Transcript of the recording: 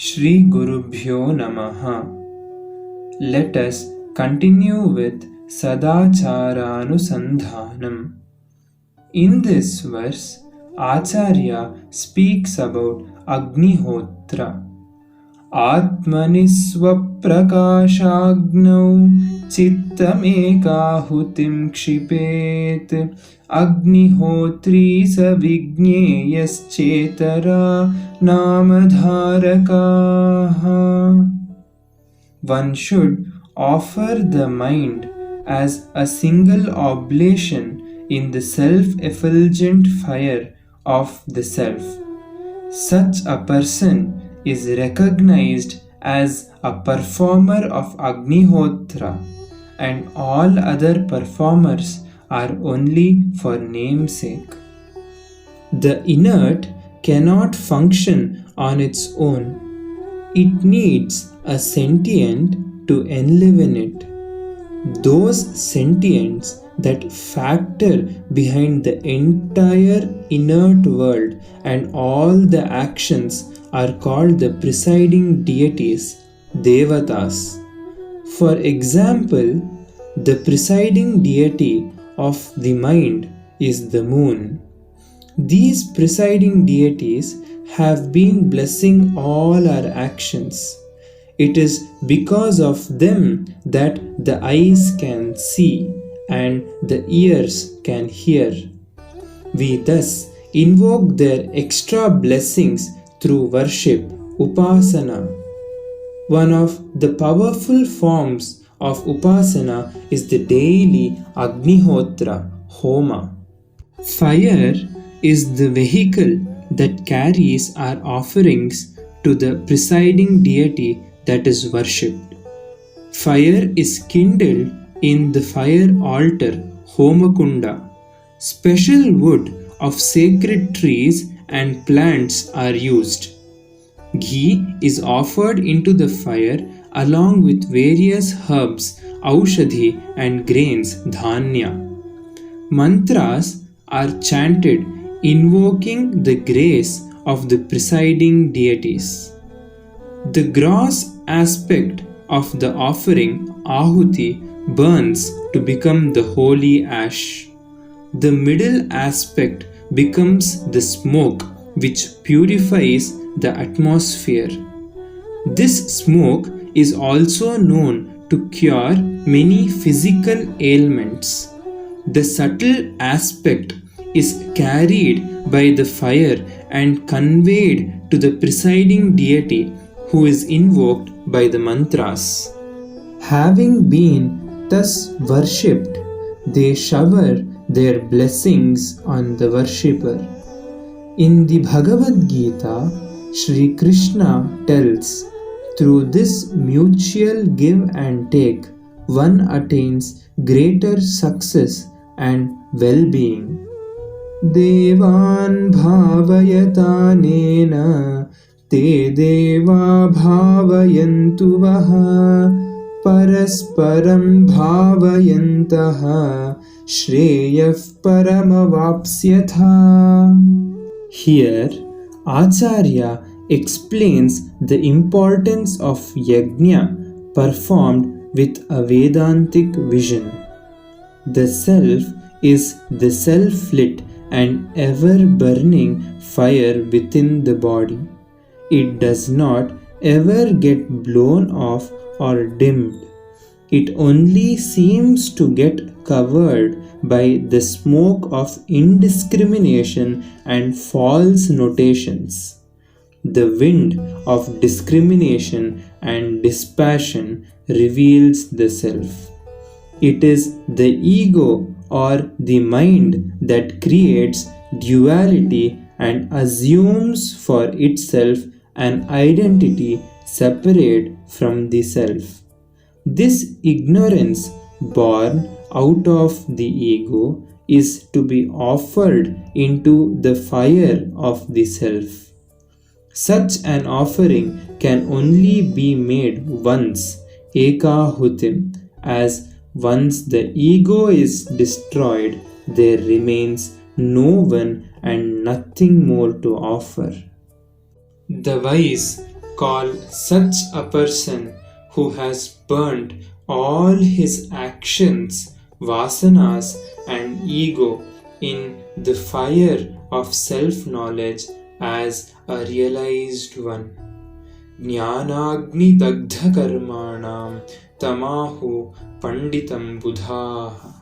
Shri Gurubhyo Namaha. Let us continue with Sadacharānusandhānam. In this verse, Acharya speaks about Agnihotra. Atmanisvaprakāśāgnau cittamekāhutim kṣipet Agnihotri savigñeyaschetara namadhārakaha. One should offer the mind as a single oblation in the self-effulgent fire of the self. Such a person is recognized as a performer of Agnihotra, and all other performers are only for namesake. The inert cannot function on its own. It needs a sentient to enliven it. Those sentients that factor behind the entire inert world and all the actions are called the presiding deities, Devatas. For example, the presiding deity of the mind is the moon. These presiding deities have been blessing all our actions. It is because of them that the eyes can see and the ears can hear. We thus invoke their extra blessings through worship, Upasana. One of the powerful forms of Upasana is the daily Agnihotra, Homa. Fire is the vehicle that carries our offerings to the presiding deity that is worshipped. Fire is kindled in the fire altar, Homakunda. Special wood of sacred trees and plants are used. Ghee is offered into the fire along with various herbs, aushadhi, and grains, dhanya. Mantras are chanted invoking the grace of the presiding deities. The gross aspect of the offering, Ahuti, burns to become the holy ash. The middle aspect becomes the smoke which purifies the atmosphere. This smoke is also known to cure many physical ailments. The subtle aspect is carried by the fire and conveyed to the presiding deity who is invoked by the mantras. Having been thus worshipped, they shower their blessings on the worshipper. In the Bhagavad Gita, Shri Krishna tells, through this mutual give and take, one attains greater success and well-being. Devan bhavayatanena te deva bhavayantu vaha parasparam bhavayantaha shreyaf paramavapsyatha. Here, Acharya explains the importance of yajna performed with a Vedantic vision. The self is the self-lit and ever-burning fire within the body. It does not ever get blown off or dimmed. It only seems to get covered by the smoke of indiscrimination and false notations. The wind of discrimination and dispassion reveals the self. It is the ego or the mind that creates duality and assumes for itself an identity separate from the self. This ignorance born out of the ego is to be offered into the fire of the self. Such an offering can only be made once, ekahutim, as once the ego is destroyed, there remains no one and nothing more to offer. The wise call such a person who has burnt all his actions, vasanas, and ego in the fire of self knowledge as a realized one. Jnanagni dagdha karmanam tamahu panditam buddhaha.